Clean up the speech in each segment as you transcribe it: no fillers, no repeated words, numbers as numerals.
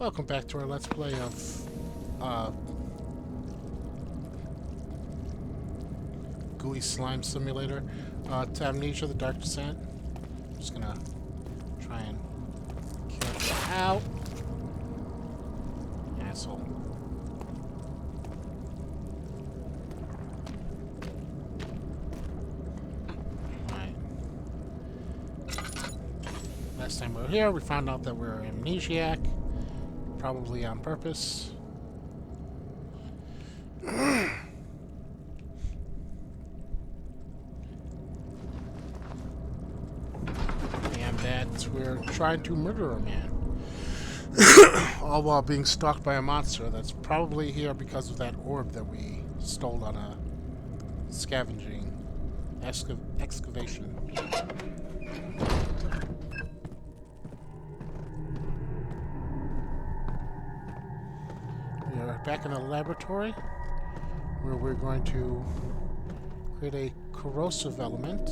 Welcome back to our Let's Play of Gooey Slime Simulator. To Amnesia, the Dark Descent. I'm just gonna try and kill you out. Asshole. Alright. Last time we were here, we found out that we were amnesiac. Probably on purpose. And that we're trying to murder a man. All while being stalked by a monster that's probably here because of that orb that we stole on a scavenging excavation. We are back in the laboratory where we're going to create a corrosive element.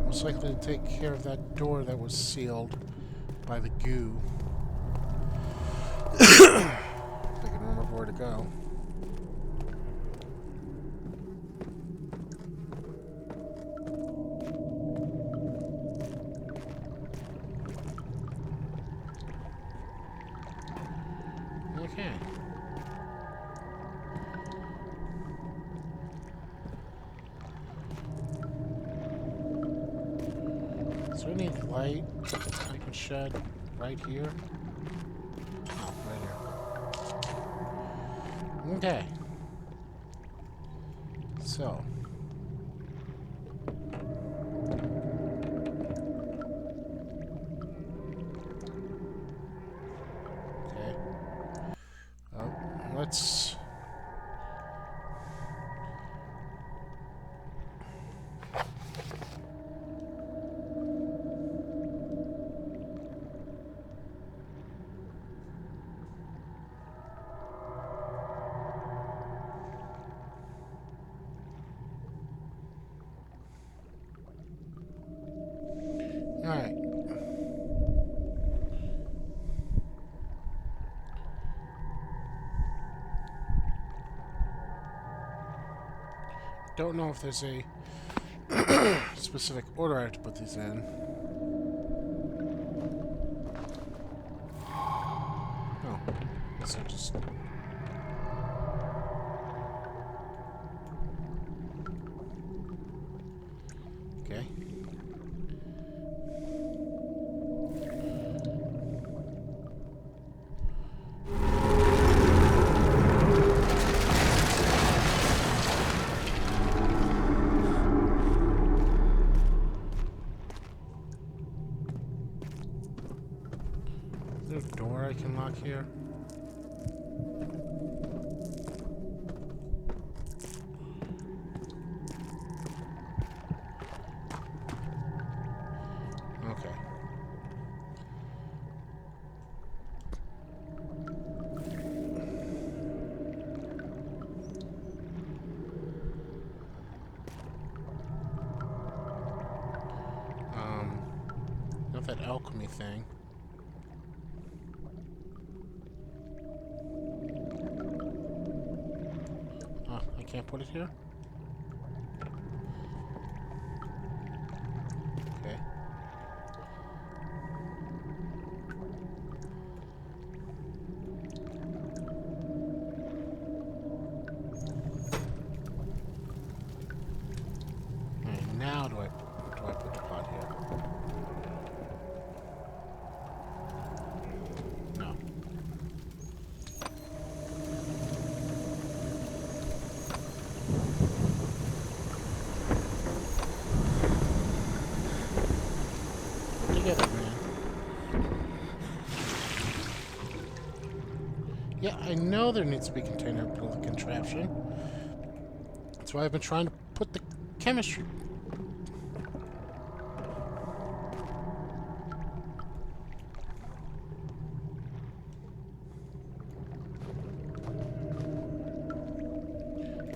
Most likely to take care of that door that was sealed by the goo. If I can remember where to go. Okay. Is there any light I can shed right here? Oh, right here. Okay. So. Okay. Let's... Alright. Don't know if there's a specific order I have to put these in. Oh, guess I just... Okay. Is there a door I can lock here? Okay. Not that alchemy thing. Oh, I can't put it here? Okay. Alright, now do I put the pot here? No. Together, man. Yeah, I know there needs to be a container below the contraption. That's why I've been trying to put the chemistry.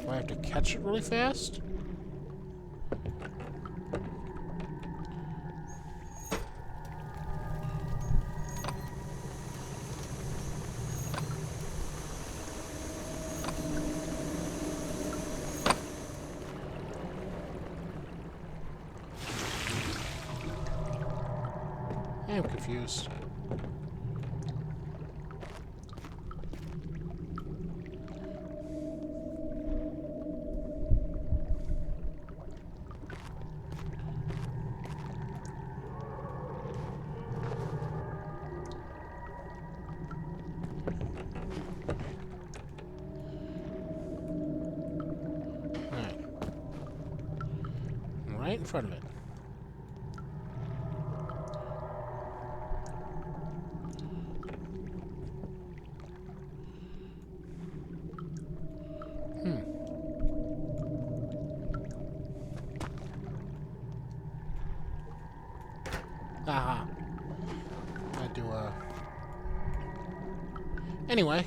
Do I have to catch it really fast? am confused. Right in front of it. Aha. I do, Anyway.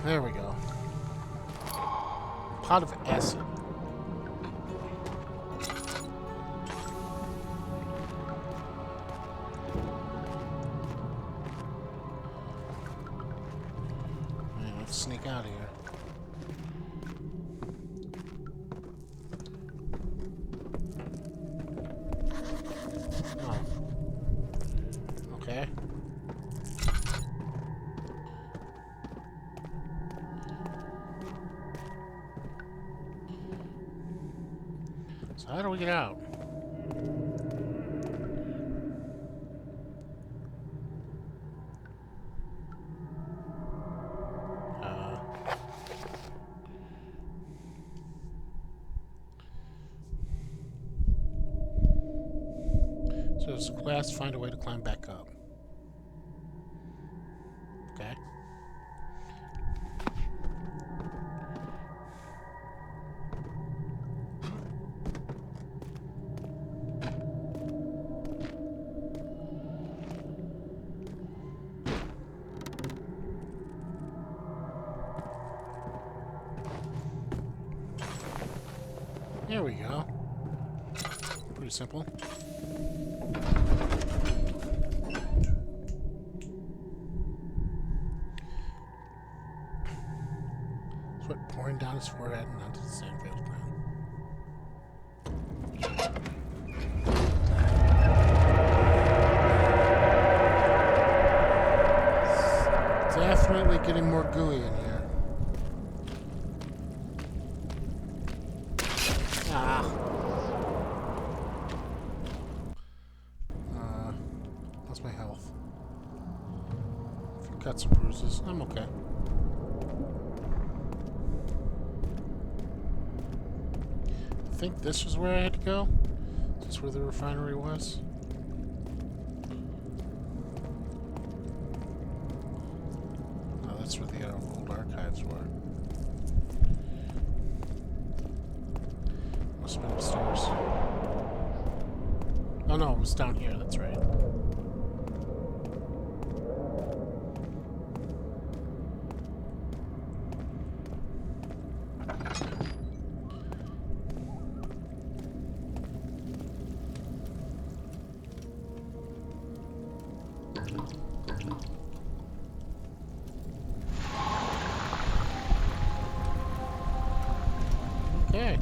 There we go. Pot of acid. Man, let's sneak out of here. Oh. Okay. So how do we get out? So does class find a way to climb back up? Okay. There we go. Pretty simple. Sweat pouring down his forehead and onto the sand-filled ground. Definitely getting more gooey in here. That's my health. A few cuts and bruises. I'm okay. I think this is where I had to go. Is this where the refinery was? No, that's where the old archives were. Must have been upstairs. Oh no, it was down here, that's right. Okay.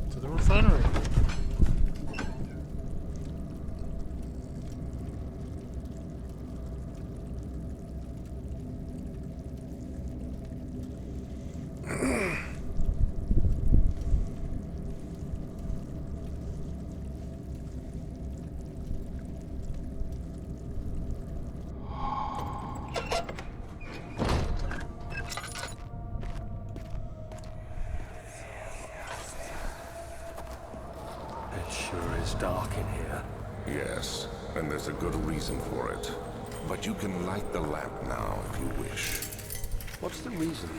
To the refinery. Dark in here. Yes, and there's a good reason for it. But you can light the lamp now if you wish. What's the reason?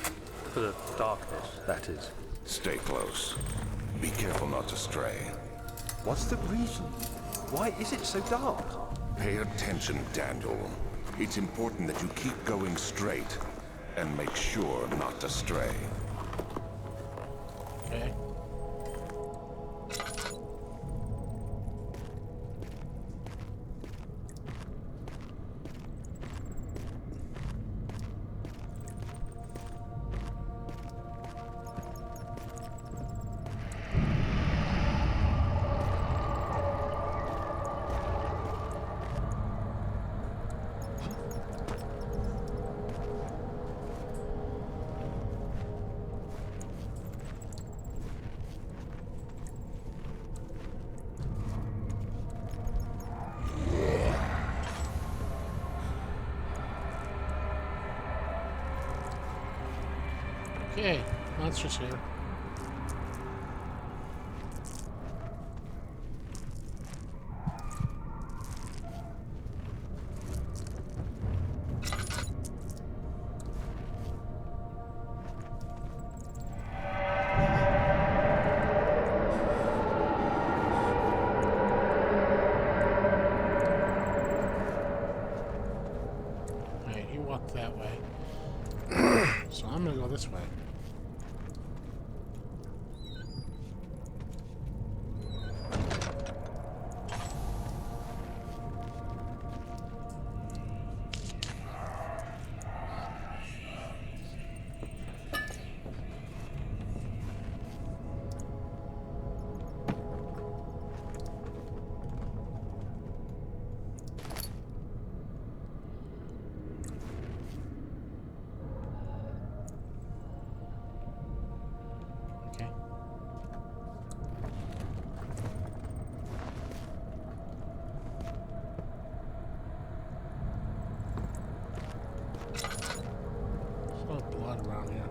For the darkness, that is. Stay close. Be careful not to stray. What's the reason? Why is it so dark? Pay attention, Daniel. It's important that you keep going straight and make sure not to stray. Okay. Okay, monsters here. Alright, he walked that way. So I'm gonna go this way. Okay. There's a lot of blood around here.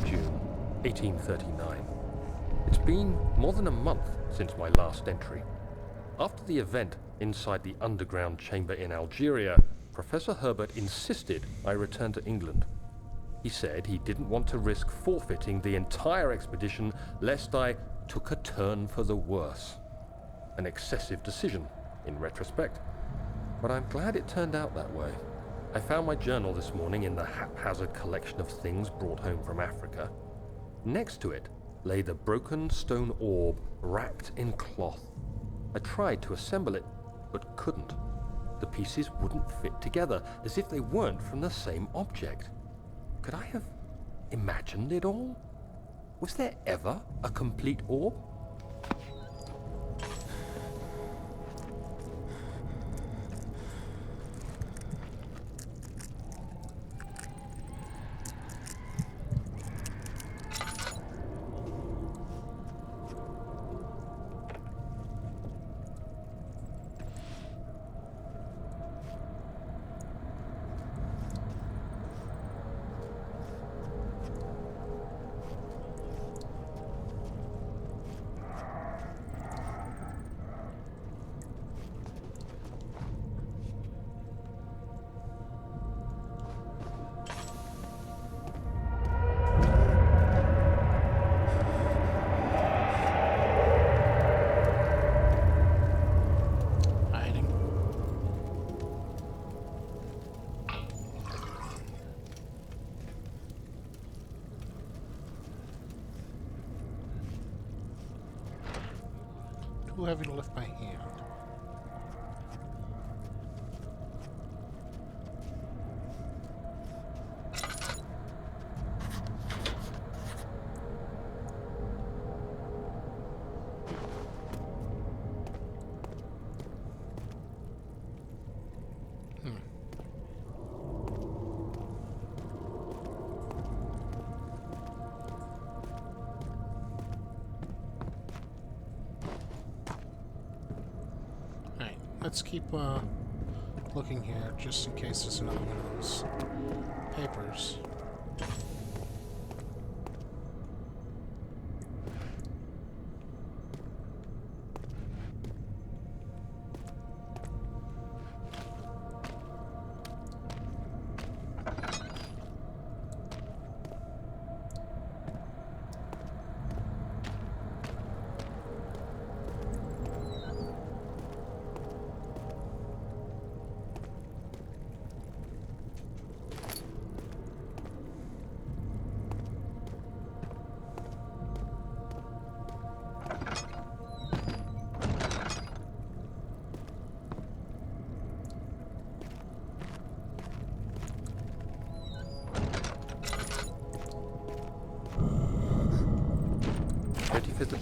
June 1839. It's been more than a month since my last entry. After the event inside the underground chamber in Algeria, Professor Herbert insisted I return to England. He said he didn't want to risk forfeiting the entire expedition lest I took a turn for the worse. An excessive decision, in retrospect, but I'm glad it turned out that way. I found my journal this morning in the haphazard collection of things brought home from Africa. Next to it lay the broken stone orb wrapped in cloth. I tried to assemble it, but couldn't. The pieces wouldn't fit together, as if they weren't from the same object. Could I have imagined it all? Was there ever a complete orb? Hiding. Too heavy to lift my hand. Alright, let's keep looking here just in case there's another one of those papers.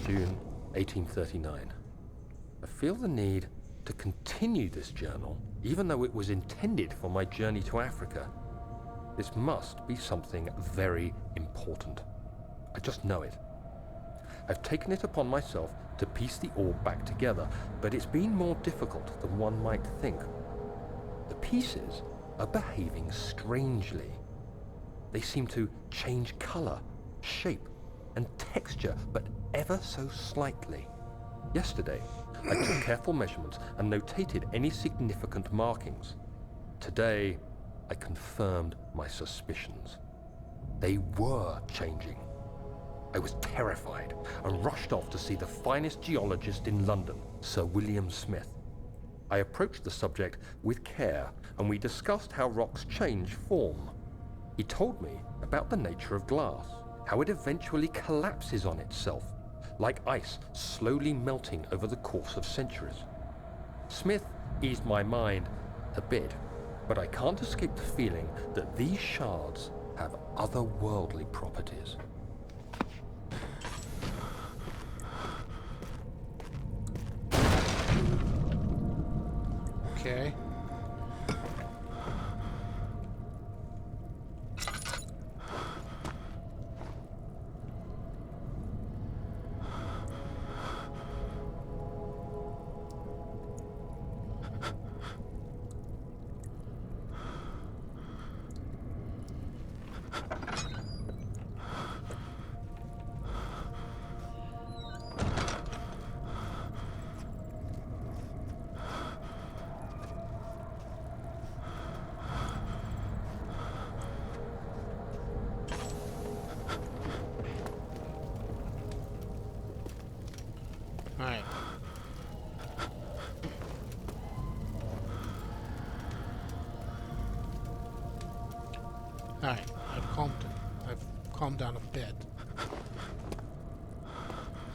June 1839. I feel the need to continue this journal, even though it was intended for my journey to Africa. This must be something very important. I just know it. I've taken it upon myself to piece the orb back together, but it's been more difficult than one might think. The pieces are behaving strangely. They seem to change color, shape, and texture, but ever so slightly. Yesterday, I took careful measurements and notated any significant markings. Today, I confirmed my suspicions. They were changing. I was terrified and rushed off to see the finest geologist in London, Sir William Smith. I approached the subject with care, and we discussed how rocks change form. He told me about the nature of glass, how it eventually collapses on itself, like ice slowly melting over the course of centuries. Smith eased my mind a bit, but I can't escape the feeling that these shards have otherworldly properties. Okay. Alright. Alright, I've calmed down a bit.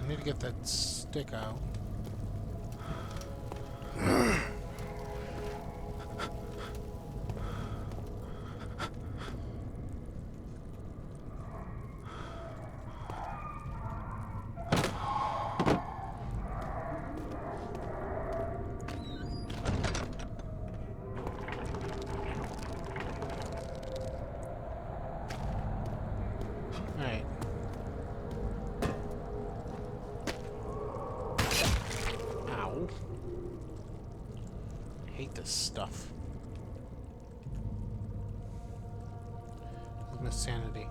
I need to get that stick out. Alright. Ow. I hate this stuff. Look at my sanity.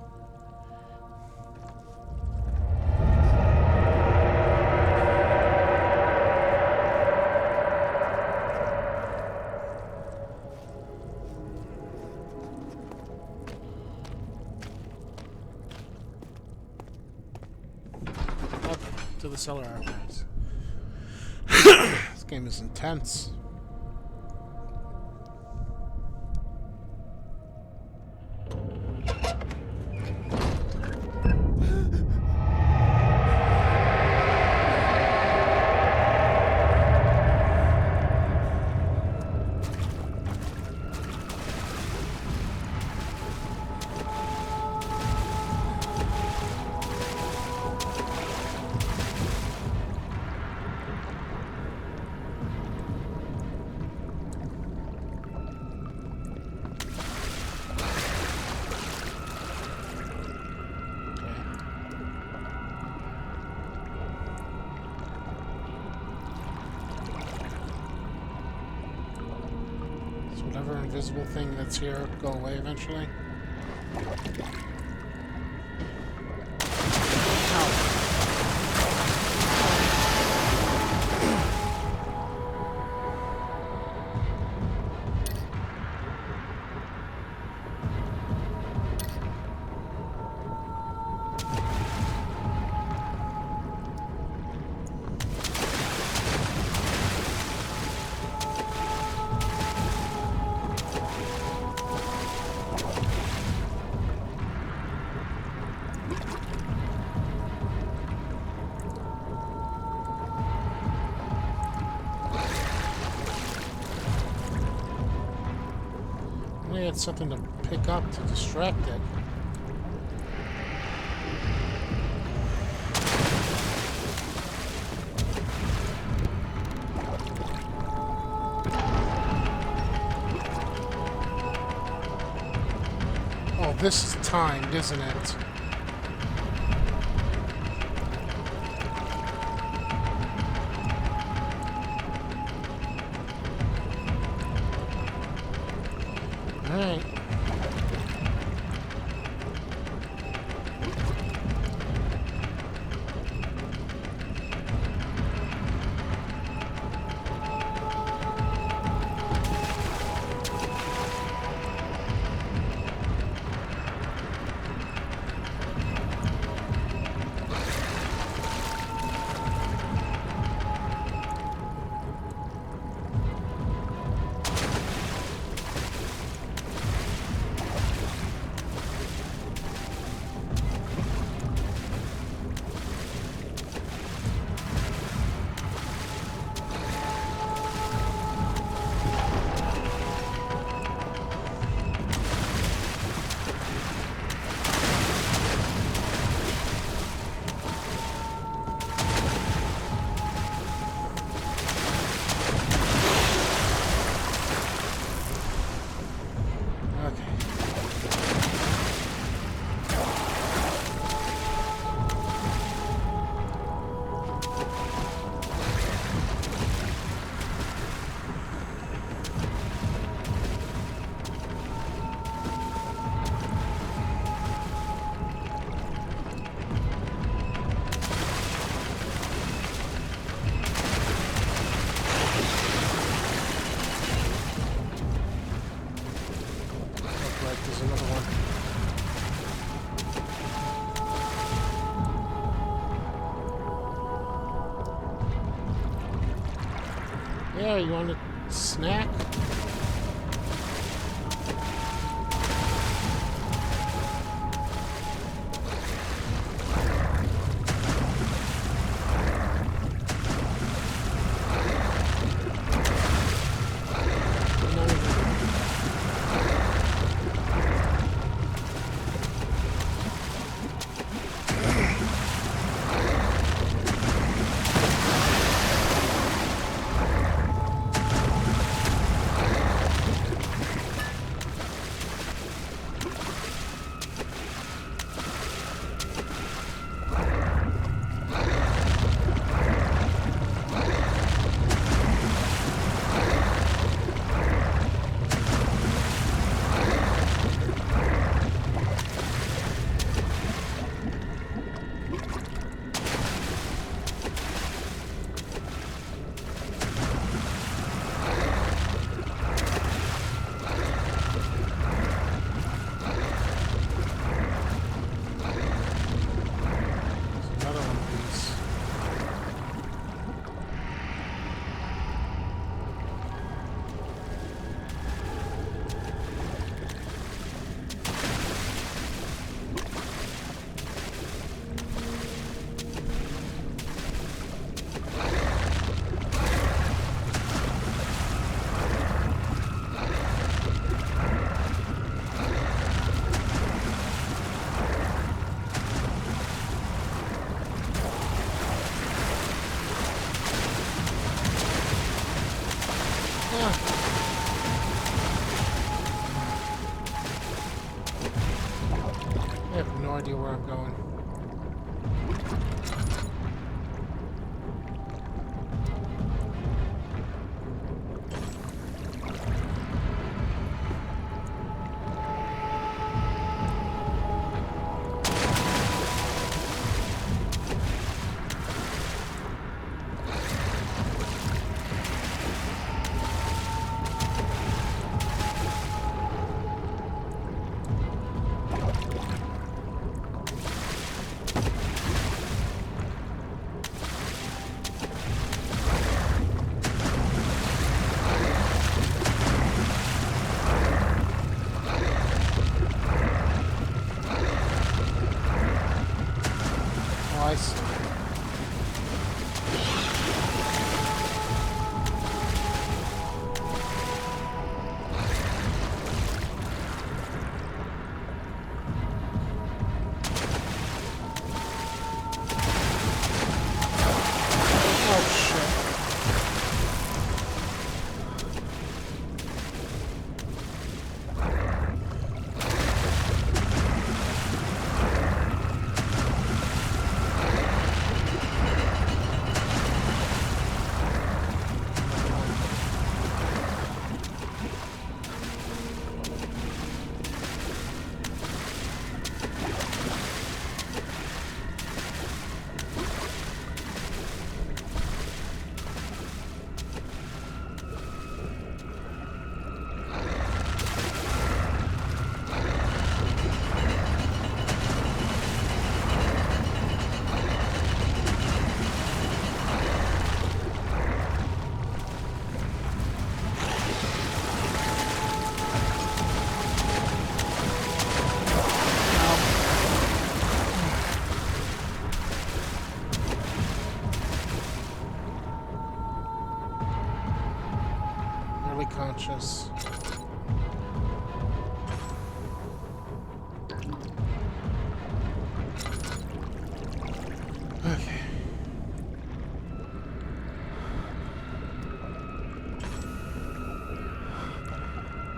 To the cellar archives. This game is intense. Whatever invisible thing that's here go away eventually. I had something to pick up to distract it. this is timed, isn't it? Alright. There's another one. Yeah, you want a snack? I have no idea where I'm going. I see. Oh, shit. conscious. Okay.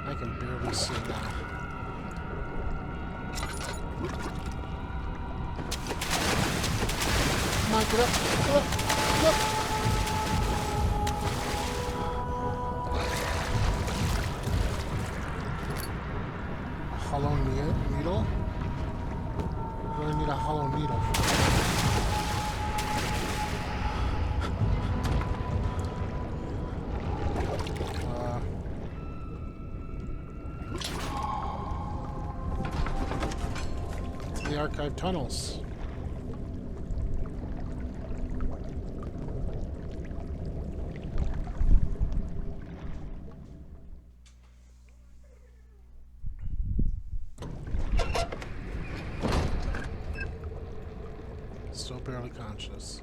I can barely see now. Come on, get up, get up, get up! Hollow needle? What do I need a hollow needle for? The archive tunnels. Still barely conscious.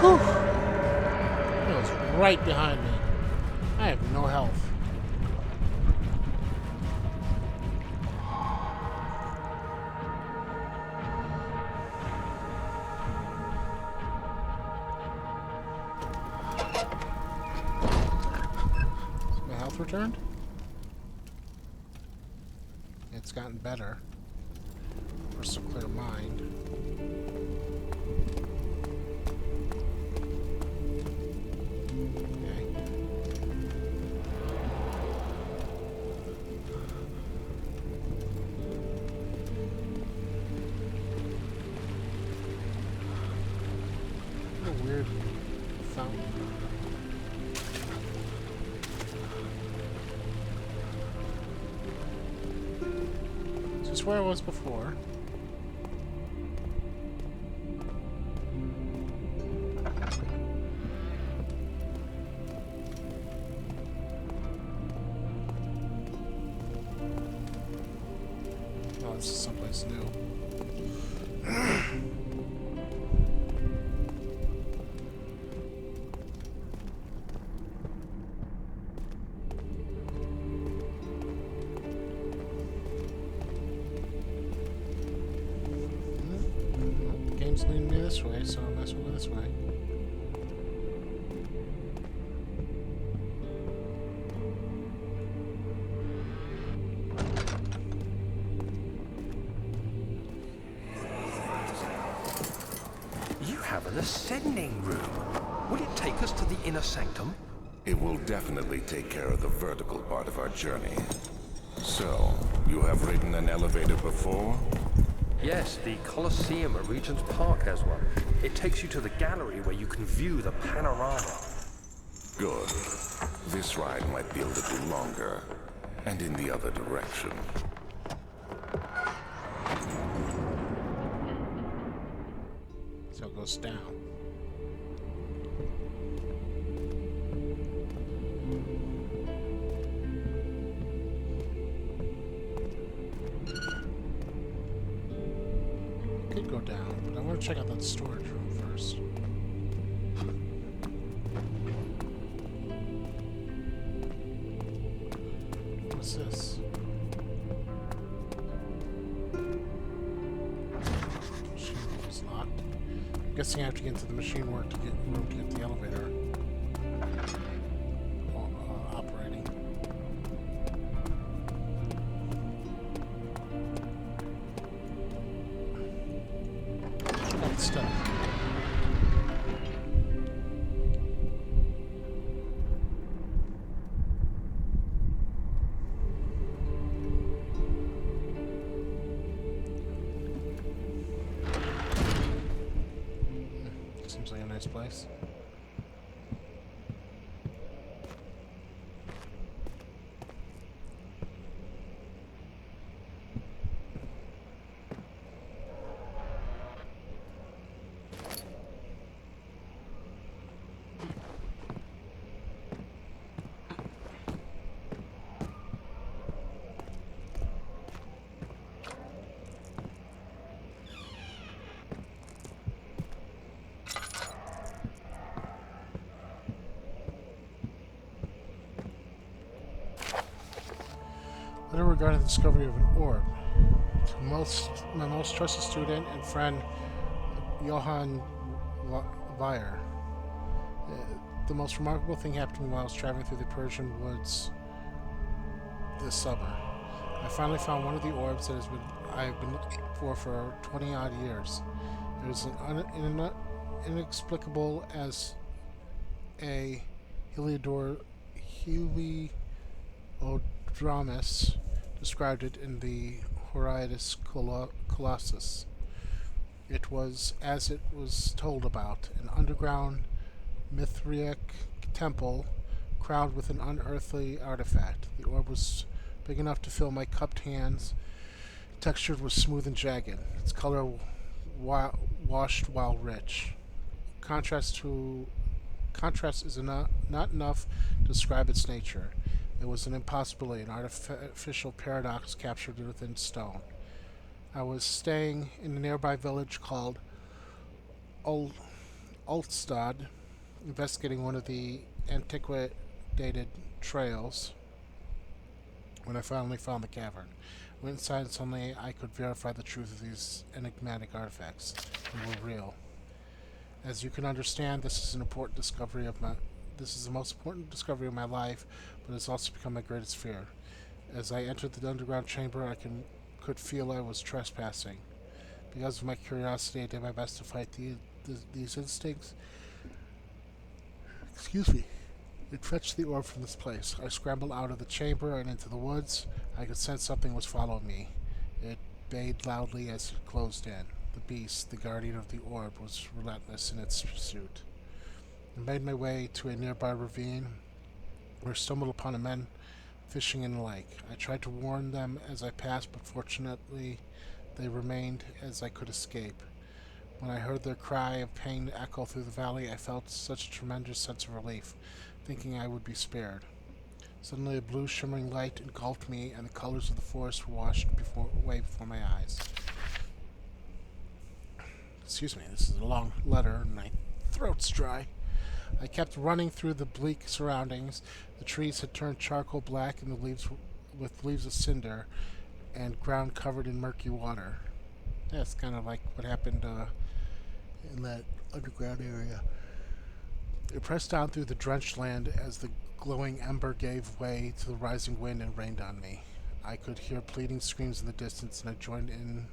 Whew! It was right behind me. I have no health. Is my health returned? It's gotten better. Crystal clear mind. Weird fountain. Is this where I was before? Oh, this is someplace new. Game's leading me this way, so I'm messing with this way. You have an ascending room. Will it take us to the inner sanctum? It will definitely take care of the vertical part of our journey. So, you have ridden an elevator before? Yes, the Colosseum at Regent's Park has one. It takes you to the gallery where you can view the panorama. Good. This ride might be a little longer, and in the other direction. So it goes down. Could go down, but I want to check out that storage room first. What's this? Machine room is locked. I'm guessing I have to get into the machine work to get room to get the elevator. Oh, good stuff. Seems like a nice place. Letter regarding the discovery of an orb. To my most trusted student and friend, Johann Weyer. The most remarkable thing happened to me while I was traveling through the Persian woods this summer. I finally found one of the orbs that I've been looking for 20 odd years. It was inexplicable as a Heliodromus described it in the Horridus Colossus. It was, as it was told about, an underground Mithraic temple crowned with an unearthly artifact. The orb was big enough to fill my cupped hands. Textured was smooth and jagged. Its color washed while rich. Contrast is not enough to describe its nature. It was an impossibility, an artificial paradox captured within stone. I was staying in a nearby village called Altstad, investigating one of the antiquated trails, when I finally found the cavern. I went inside and suddenly I could verify the truth of these enigmatic artifacts. They were real. As you can understand, this is the most important discovery of my life, but it's also become my greatest fear. As I entered the underground chamber, I could feel I was trespassing. Because of my curiosity, I did my best to fight these instincts. Excuse me. It fetched the orb from this place. I scrambled out of the chamber and into the woods. I could sense something was following me. It bayed loudly as it closed in. The beast, the guardian of the orb, was relentless in its pursuit. I made my way to a nearby ravine where I stumbled upon a men fishing in a lake. I tried to warn them as I passed, but fortunately they remained as I could escape. When I heard their cry of pain echo through the valley, I felt such a tremendous sense of relief, thinking I would be spared. Suddenly a blue shimmering light engulfed me, and the colors of the forest were washed away before my eyes. Excuse me, this is a long letter, and my throat's dry. I kept running through the bleak surroundings. The trees had turned charcoal black, and with leaves of cinder, and ground covered in murky water. That's kind of like what happened in that underground area. It pressed down through the drenched land as the glowing ember gave way to the rising wind and rained on me. I could hear pleading screams in the distance, and I joined in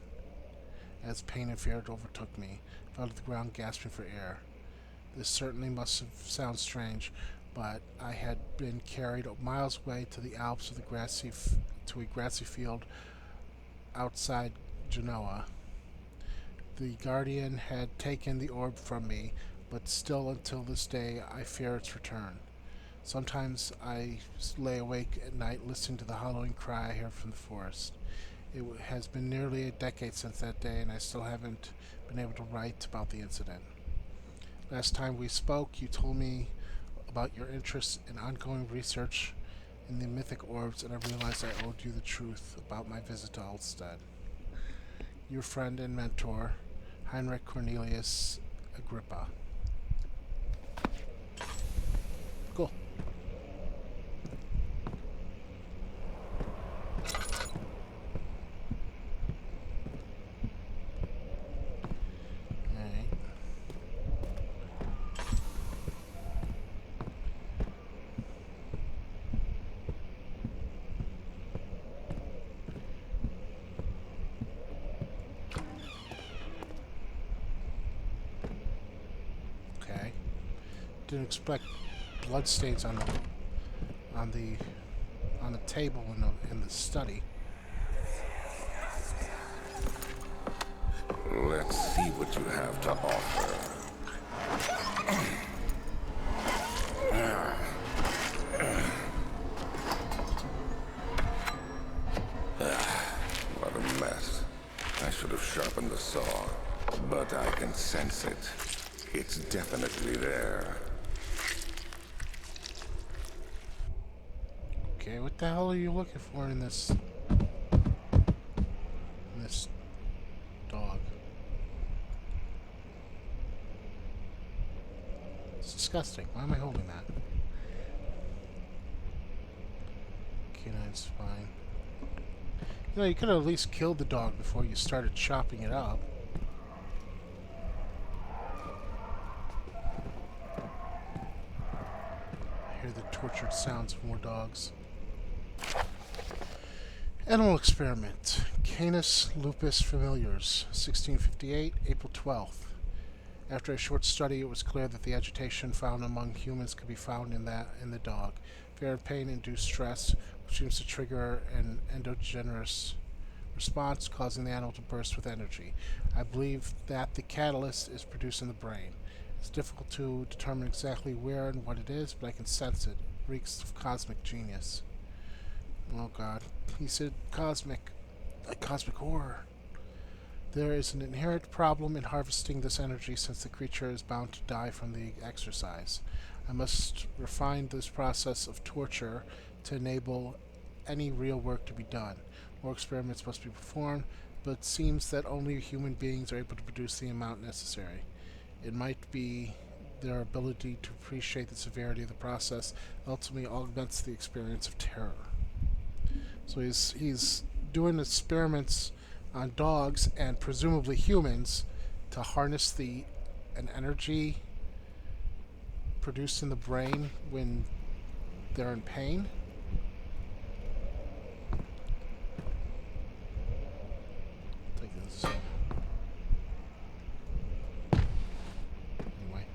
as pain and fear overtook me. I fell to the ground, gasping for air. This certainly must have sounded strange, but I had been carried miles away to the Alps to a grassy field outside Genoa. The Guardian had taken the orb from me, but still until this day I fear its return. Sometimes I lay awake at night listening to the hollowing cry I hear from the forest. It has been nearly a decade since that day, and I still haven't been able to write about the incident. Last time we spoke, you told me about your interest in ongoing research in the mythic orbs, and I realized I owed you the truth about my visit to Altstad. Your friend and mentor, Heinrich Cornelius Agrippa. Cool. didn't expect bloodstains on the on the table in the study. Let's see what you have to offer. What a mess. I should have sharpened the saw, but I can sense it. It's definitely there. Okay, what the hell are you looking for in this dog? It's disgusting. Why am I holding that? Canine spine. You know, you could have at least killed the dog before you started chopping it up. I hear the tortured sounds of more dogs. Animal experiment. Canis lupus familiars, 1658, April 12th. After a short study, it was clear that the agitation found among humans could be found in the dog. Fear and pain-induced stress, which seems to trigger an endogenous response, causing the animal to burst with energy. I believe that the catalyst is produced in the brain. It's difficult to determine exactly where and what it is, but I can sense it. It reeks of cosmic genius. Oh god. He said cosmic. Like cosmic horror. There is an inherent problem in harvesting this energy since the creature is bound to die from the exercise. I must refine this process of torture to enable any real work to be done. More experiments must be performed, but it seems that only human beings are able to produce the amount necessary. It might be their ability to appreciate the severity of the process that ultimately augments the experience of terror. So he's doing experiments on dogs and presumably humans to harness an energy produced in the brain when they're in pain. Take this. Anyway.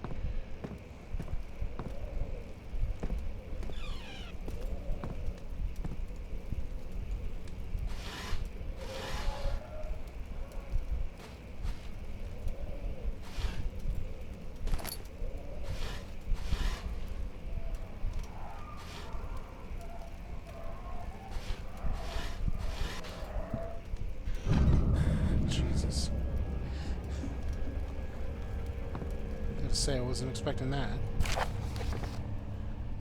Jesus. I have to say, I wasn't expecting that.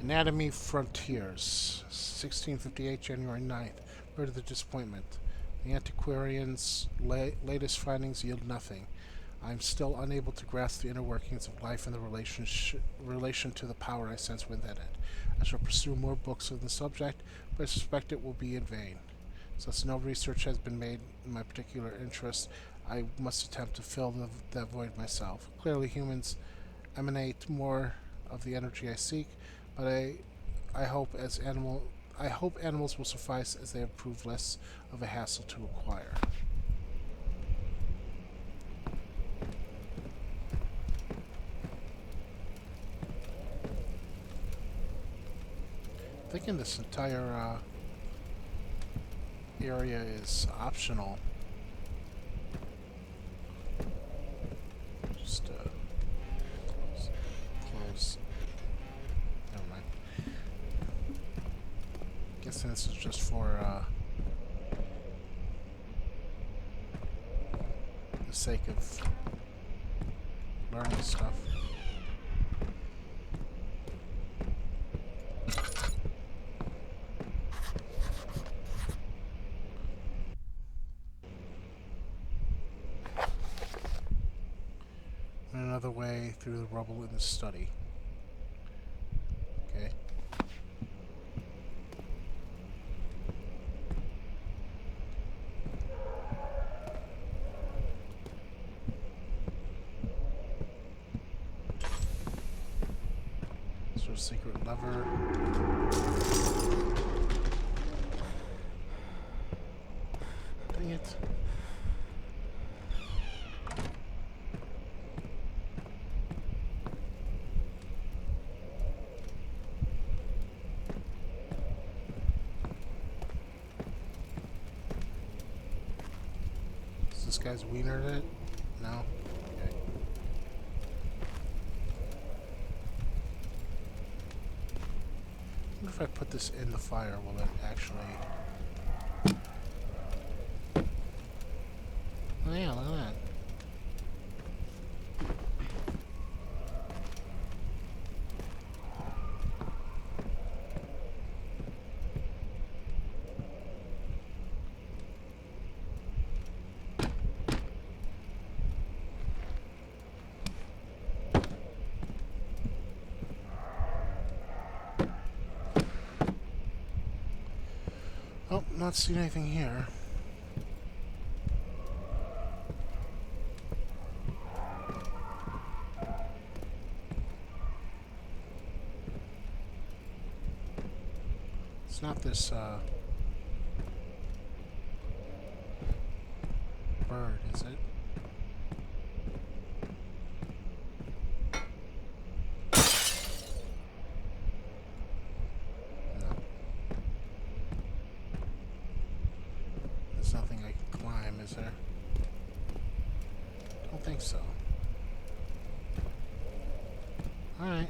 Anatomy Frontiers, 1658, January 9th. Word of the disappointment. The antiquarian's latest findings yield nothing. I am still unable to grasp the inner workings of life and the relation to the power I sense within it. I shall pursue more books on the subject, but I suspect it will be in vain. Since no research has been made in my particular interest, I must attempt to fill that void myself. Clearly, humans emanate more of the energy I seek, but I hope animals will suffice, as they have proved less of a hassle to acquire. I'm thinking this entire area is optional. Just close. Never mind. Guessing this is just for the sake of learning stuff. Another way through the rubble in the study. Okay. Is there a secret lever? Dang it. this guy's wienered it? No? Okay. What if I put this in the fire? Will it actually... Oh yeah, look at that. Oh, not seeing anything here. It's not this, bird, is it? No. There's nothing I can climb, is there? Don't think so. Alright.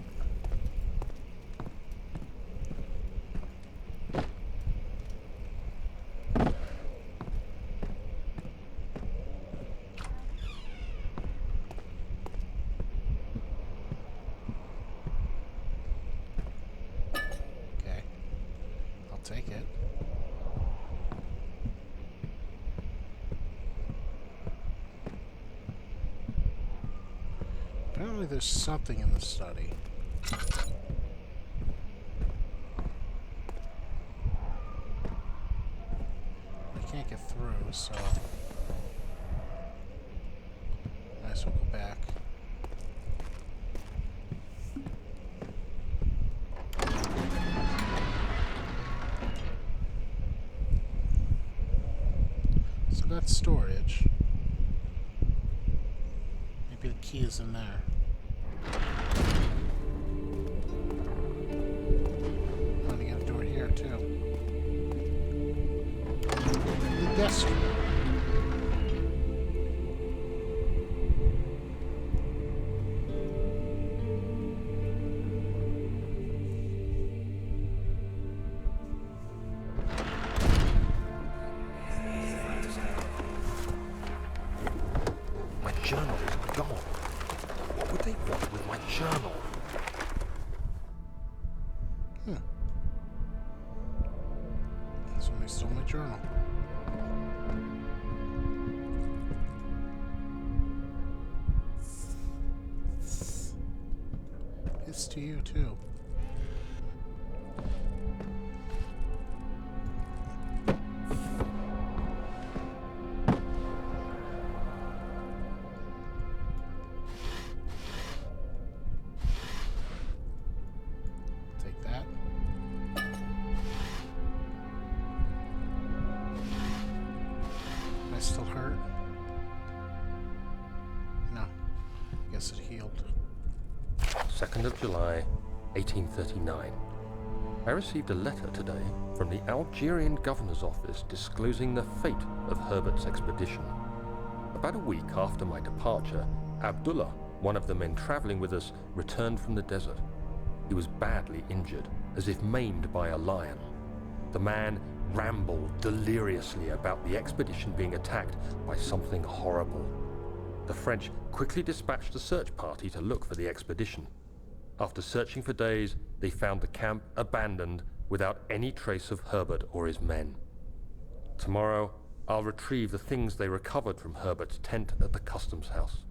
Okay. I'll take it. Apparently there's something in the study. I can't get through, so... Might as well go back. So that's storage. Maybe the key is in there. Oh, you got a door here too. The desk. My journal is gone. What would they want with my journal? Somebody stole my journal. It's to you too. Take that. Am I still hurt? No. I guess it healed. 2nd of July, 1839. I received a letter today from the Algerian governor's office disclosing the fate of Herbert's expedition. About a week after my departure, Abdullah, one of the men traveling with us, returned from the desert. He was badly injured, as if maimed by a lion. The man rambled deliriously about the expedition being attacked by something horrible. The French quickly dispatched a search party to look for the expedition. After searching for days, they found the camp abandoned without any trace of Herbert or his men. Tomorrow, I'll retrieve the things they recovered from Herbert's tent at the customs house.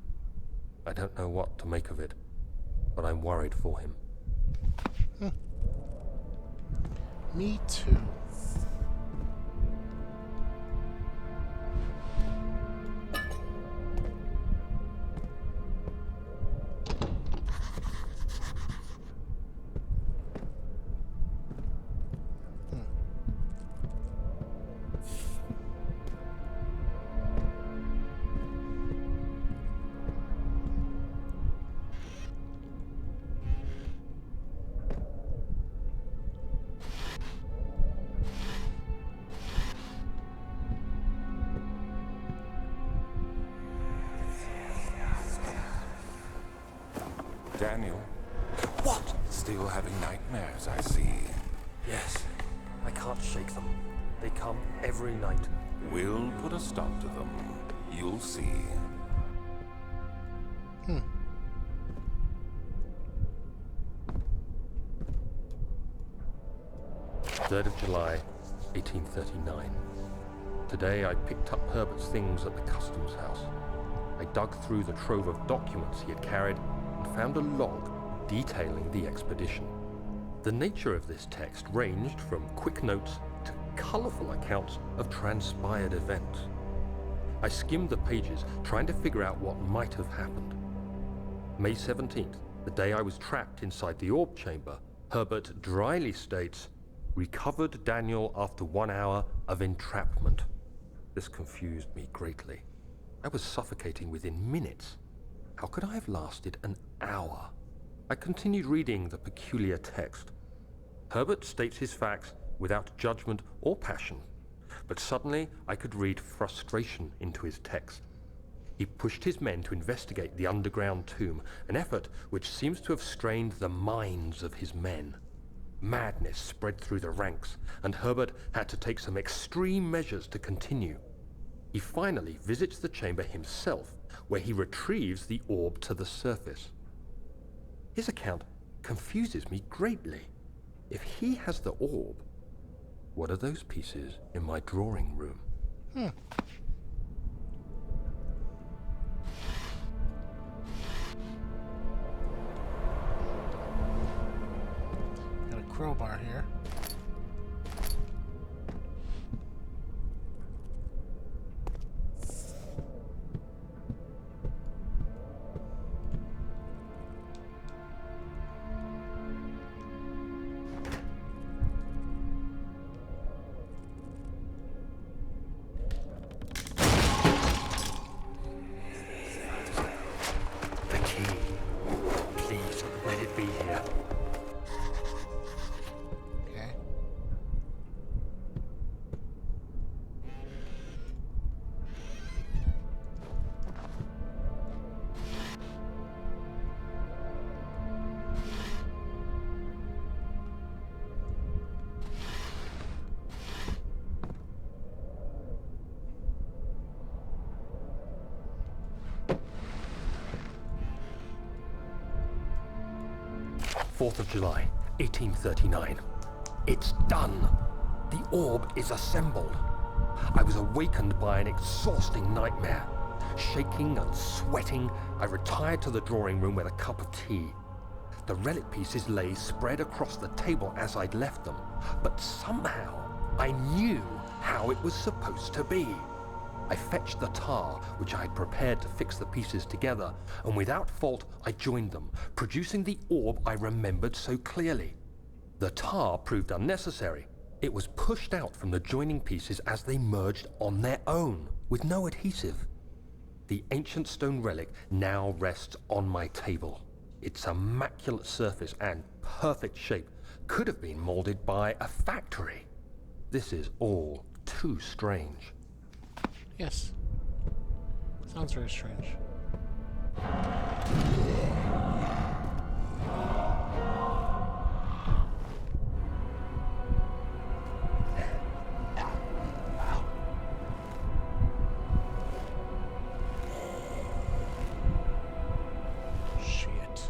I don't know what to make of it, but I'm worried for him. Me too. Daniel, What? still having nightmares, I see. Yes, I can't shake them. They come every night. We'll put a stop to them. You'll see. 3rd of July, 1839. Today I picked up Herbert's things at the customs house. I dug through the trove of documents he had carried and found a log detailing the expedition. The nature of this text ranged from quick notes to colourful accounts of transpired events. I skimmed the pages, trying to figure out what might have happened. May 17th, the day I was trapped inside the orb chamber, Herbert dryly states, "Recovered Daniel after 1 hour of entrapment." This confused me greatly. I was suffocating within minutes. How could I have lasted an hour? I continued reading the peculiar text. Herbert states his facts without judgment or passion, but suddenly I could read frustration into his text. He pushed his men to investigate the underground tomb, an effort which seems to have strained the minds of his men. Madness spread through the ranks, and Herbert had to take some extreme measures to continue. He finally visits the chamber himself, where he retrieves the orb to the surface. His account confuses me greatly. If he has the orb, what are those pieces in my drawing room? Got a crowbar here. The key. Please, let it be here. Okay. Fourth of July, 1839. It's done. The orb is assembled. I was awakened by an exhausting nightmare. Shaking and sweating, I retired to the drawing room with a cup of tea. The relic pieces lay spread across the table as I'd left them, but somehow I knew how it was supposed to be. I fetched the tar, which I had prepared to fix the pieces together, and without fault I joined them, producing the orb I remembered so clearly. The tar proved unnecessary. It was pushed out from the joining pieces as they merged on their own, with no adhesive. The ancient stone relic now rests on my table. Its immaculate surface and perfect shape could have been molded by a factory. This is all too strange. Yes. Sounds very strange. Shit.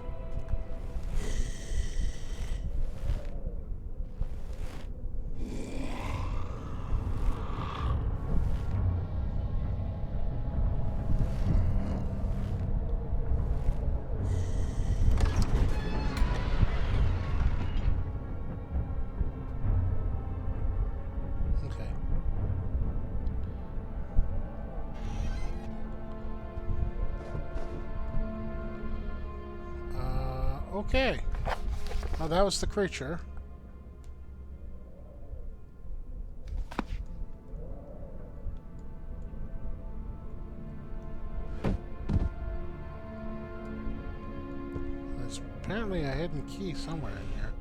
Okay. Okay. Well, that was the creature. There's apparently a hidden key somewhere in here.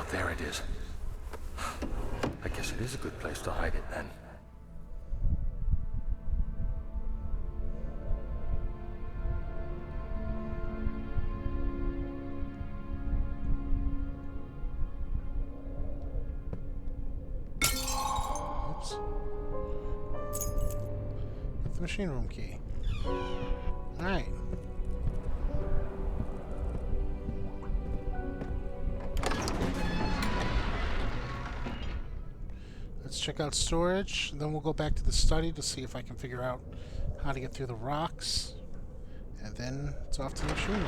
there it is. I guess it is a good place to hide it then. Oops. Get the machine room key. Alright. Let's check out storage, and then we'll go back to the study to see if I can figure out how to get through the rocks. And then it's off to the machine room.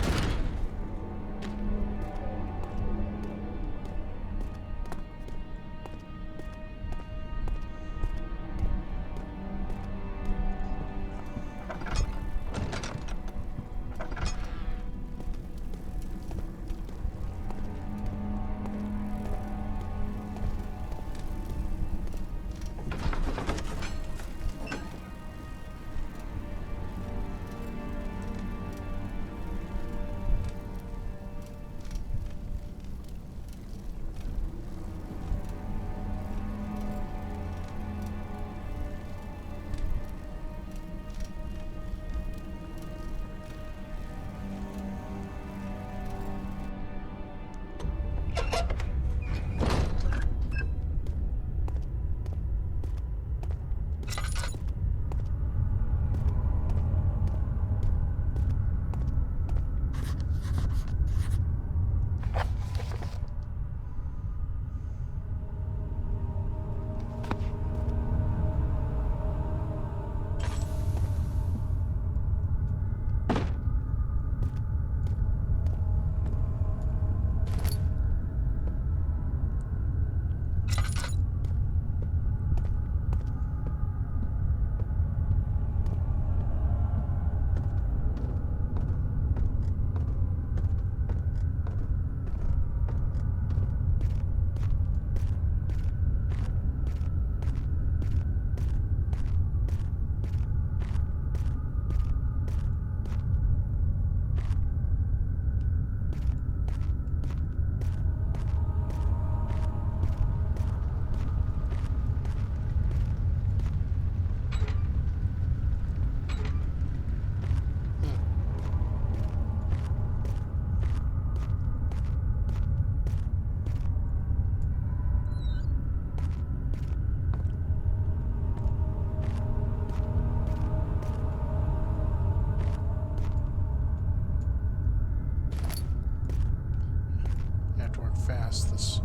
This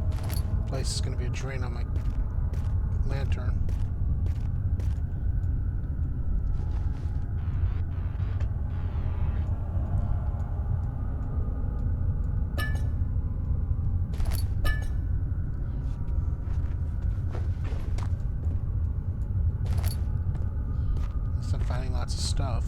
place is going to be a drain on my lantern. At least I'm finding lots of stuff.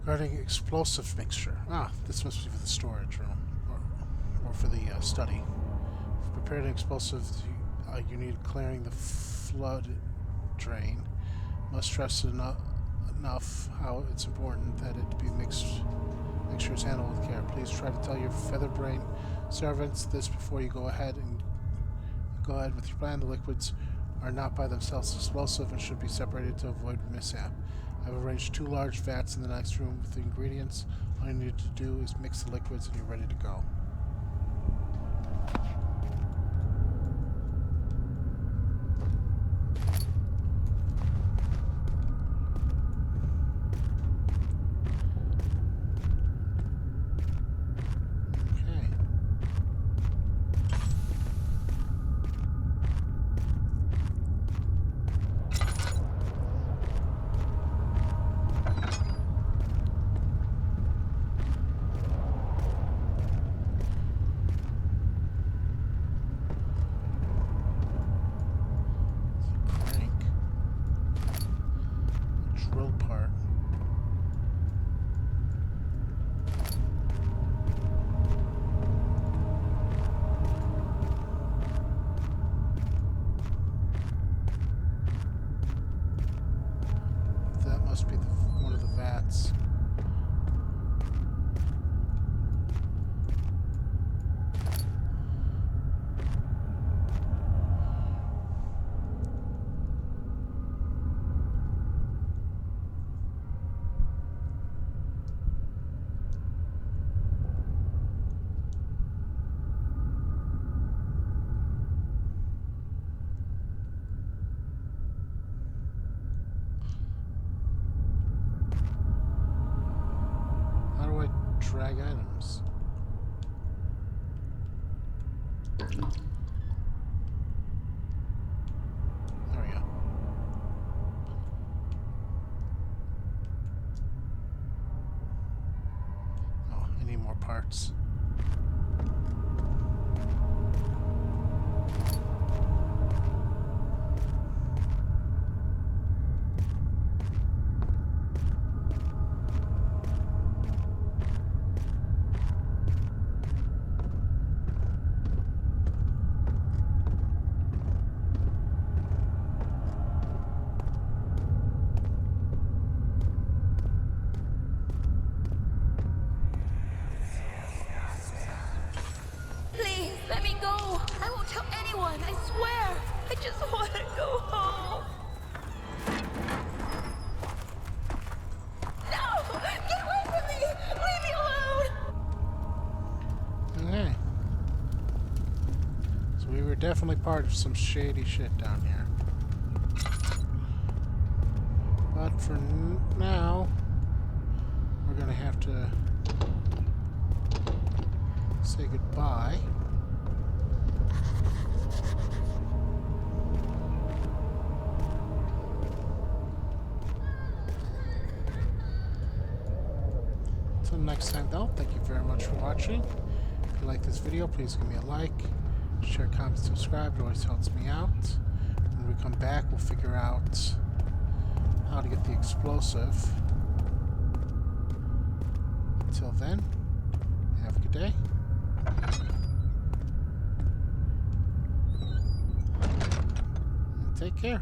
Regarding explosive mixture. Ah, this must be for the storage room. Or for the study. To prepare an explosive, you need clearing the flood drain. Must stress enough how it's important that it be mixture is handled with care. Please try to tell your featherbrain servants this before you go ahead with your plan. The liquids are not by themselves explosive and should be separated to avoid mishap. I've arranged 2 large vats in the next room with the ingredients. All you need to do is mix the liquids and you're ready to go. bag items. There we go. Oh, I need more parts. Please, let me go. I won't tell anyone, I swear. I just want to go home. No! Get away from me! Leave me alone! Okay. So we were definitely part of some shady shit down here. But for now, we're gonna have to say goodbye. Until next time though, thank you very much for watching. If you like this video, please give me a like, share, comment, subscribe. It always helps me out. When we come back, we'll figure out how to get the explosive. Until then, have a good day. And take care.